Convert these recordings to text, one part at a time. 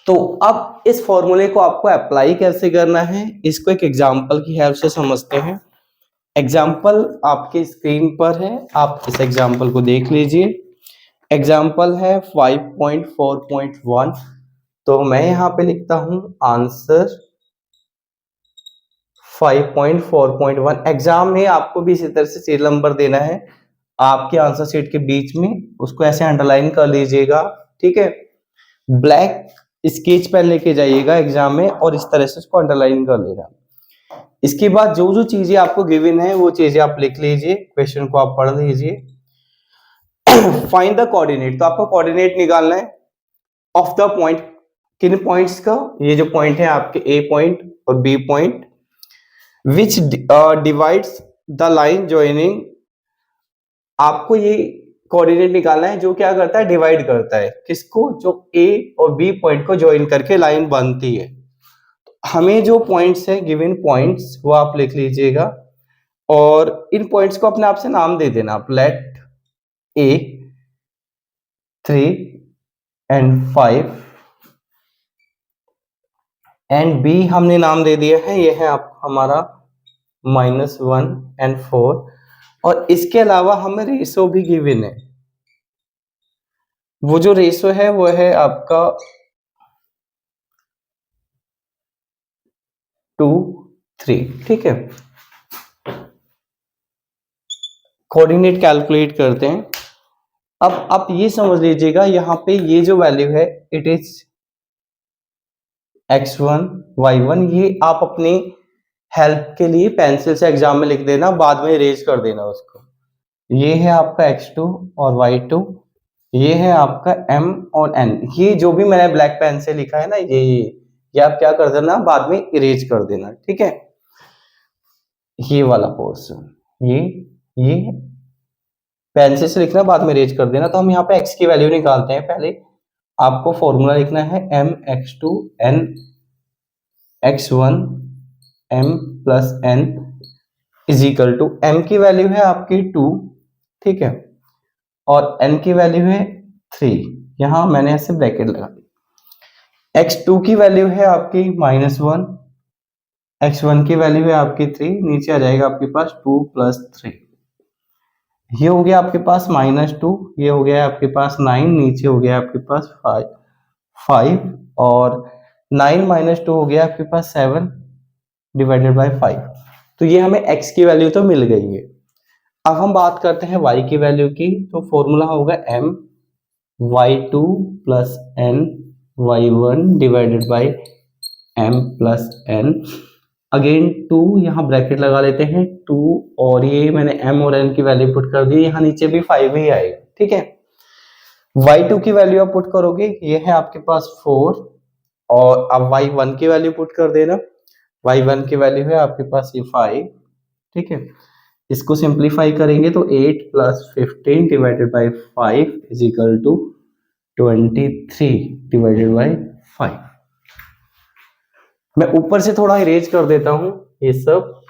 तो अब इस फॉर्मूले को आपको अप्लाई कैसे करना है, इसको एक एग्जांपल की हेल्प से समझते हैं। एग्जांपल आपके स्क्रीन पर है, आप इस एग्जांपल को देख लीजिए। एग्जांपल है 5.4.1। तो मैं यहाँ पे लिखता हूँ आंसर 5.4.1। एग्जाम में आपको भी इसी तरह से सीरियल नंबर देना है आपके आंसर शीट के बीच में, उसको ऐसे अंडरलाइन कर लीजिएगा, ठीक है। ब्लैक स्केच पेन लेके जाइएगा एग्जाम में और इस तरह से उसको अंडरलाइन कर लेना। इसके बाद जो जो चीजें आपको गिवन है वो चीजें आप लिख लीजिए, क्वेश्चन को आप पढ़ लीजिए। फाइंड द कोऑर्डिनेट, तो आपको कोऑर्डिनेट निकालना है ऑफ द पॉइंट, किन पॉइंट्स का, ये जो पॉइंट है आपके ए पॉइंट और B point, which divides the line joining. आपको ये कोऑर्डिनेट निकालना है जो क्या करता है, डिवाइड करता है किसको, जो ए और बी पॉइंट को ज्वाइन करके लाइन बनती है। हमें जो पॉइंट्स है गिवन पॉइंट्स वो आप लिख लीजिएगा और इन पॉइंट्स को अपने आप से नाम दे देना आप। Let A 3 and 5 and B हमने नाम दे दिया है, ये है आप हमारा -1 एंड 4। और इसके अलावा हमें रेशो भी गिवन है, वो जो रेशो है वो है आपका 2:3, ठीक है। कोऑर्डिनेट कैलकुलेट करते हैं। अब आप ये समझ लीजिएगा यहाँ पे ये जो वैल्यू है इट इज x1 y1, ये आप अपनी हेल्प के लिए पेंसिल से एग्जाम में लिख देना, बाद में इरेज कर देना उसको। ये है आपका x2 और y2, ये है आपका m और n। ये जो भी मैंने ब्लैक पेन से लिखा है ना, ये आप क्या कर देना, बाद में इरेज कर देना, ठीक है। ये वाला पोर्शन, ये पेंसिल से लिखना, बाद में इरेज कर देना। तो हम यहाँ पे x की वैल्यू निकालते हैं। पहले आपको फॉर्मूला लिखना है mx2 n x1 m plus n is equal to, m की वैल्यू है आपकी 2, ठीक है, और n की वैल्यू है 3। यहां मैंने ऐसे ब्रैकेट लगा दी। x2 की वैल्यू है आपकी -1, x1 की वैल्यू है आपकी 3, नीचे आ जाएगा आपके पास 2 + 3। ये हो गया आपके पास -2, ये हो गया आपके पास 9, नीचे हो गया आपके पास 5 और 9 - 2 हो गया आपके पास 7 डिवाइडेड बाय 5। तो ये हमें x की वैल्यू तो मिल गई है। अब हम बात करते हैं y की वैल्यू की। तो फॉर्मूला होगा m y2 + n y1 divided by m + n। Again 2, यहाँ ब्रैकेट लगा लेते हैं 2, और ये मैंने m और n की वैल्यू पुट कर दी, यहाँ नीचे भी 5 ही आएगा, ठीक है। y2 की वैल्यू आप पुट करोगे, ये है आपके पास 4, और अब y1 की वैल्यू पुट कर देना। y1 की वैल्यू है आपके पास ये 5, ठीक है। इसको सिंप्लीफाई करेंगे तो 8 + 15 divided by 5 is equal to 23 divided by 5। मैं ऊपर से थोड़ा इरेज कर देता हूं ये सब।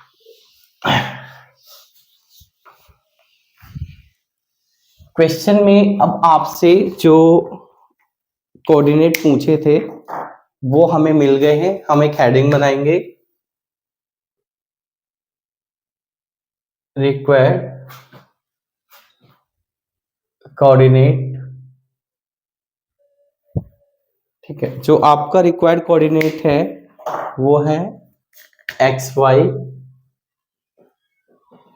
क्वेश्चन में अब आपसे जो कोऑर्डिनेट पूछे थे वो हमें मिल गए हैं। हम एक हेडिंग बनाएंगे, रिक्वायर्ड कोऑर्डिनेट, ठीक है। जो आपका रिक्वायर्ड कोऑर्डिनेट है वो है xy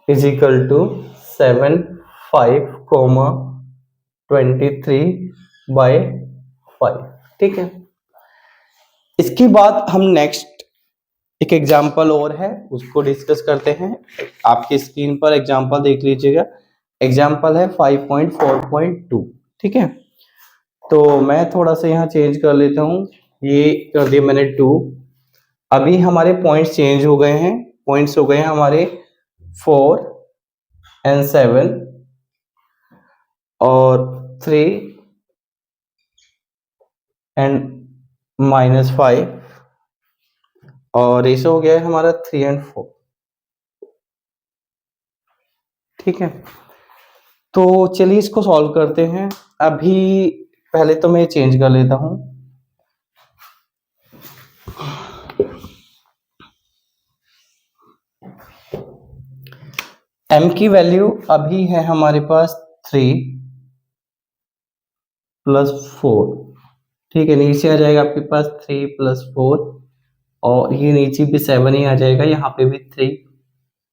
इज इक्वल टू 7 5 23/5, ठीक है। इसके बाद हम नेक्स्ट एक एग्जाम्पल और है उसको डिस्कस करते हैं। आपकी स्क्रीन पर एग्जाम्पल देख लीजिएगा। एग्जाम्पल है 5.4.2, ठीक है। तो मैं थोड़ा सा यहाँ चेंज कर लेता हूँ, ये कर दिया मैंने 2। अभी हमारे पॉइंट्स चेंज हो गए हैं, पॉइंट्स हो गए हैं हमारे 4 एंड 7 और 3 एंड -5, और रेशो हो गया है हमारा 3 एंड 4, ठीक है। तो चलिए इसको सॉल्व करते हैं। अभी पहले तो मैं चेंज कर लेता हूं, m की वैल्यू अभी है हमारे पास 3 + 4, ठीक है। नीचे आ जाएगा आपके पास 3 + 4, और ये नीचे भी 7 ही आ जाएगा, यहाँ पे भी 3,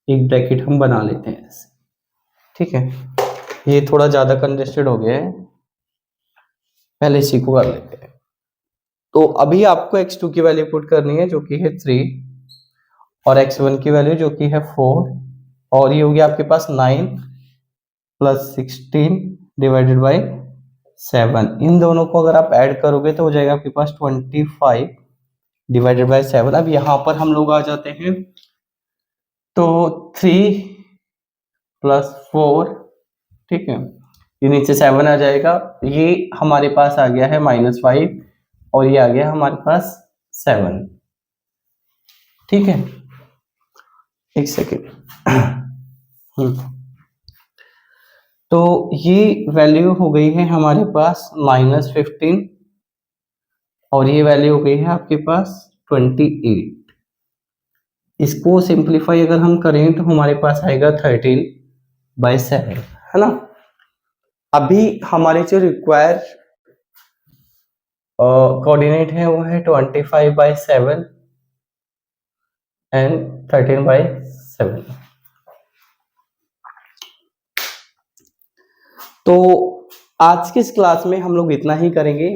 एक ब्रैकेट हम बना लेते हैं ऐसे, ठीक है। ये थोड़ा ज्यादा कंजेस्टेड हो गया है, पहले इसी को कर लेते हैं। तो अभी आपको x2 की वैल्यू पुट करनी है जो कि है 3, और x1 की वैल्यू जो कि है 4, और ये हो गया आपके पास 9 + 16 / 7। इन दोनों को अगर आप ऐड करोगे तो हो जाएगा आपके पास 25 / 7। अब यहाँ पर हम लोग आ जाते हैं, तो 3 + 4, ठीक है, ये नीचे 7 आ जाएगा, ये हमारे पास आ गया है -5, और ये आ गया हमारे पास 7, ठीक है। एक सेकेंड। तो ये वैल्यू हो गई है हमारे पास -15, और ये वैल्यू हो गई है आपके पास 28। इसको सिंप्लीफाई अगर हम करें तो हमारे पास आएगा 13/7, है ना। अभी हमारे जो रिक्वायर कोऑर्डिनेट है वो है 25/7 एंड 13/7। तो आज की इस क्लास में हम लोग इतना ही करेंगे।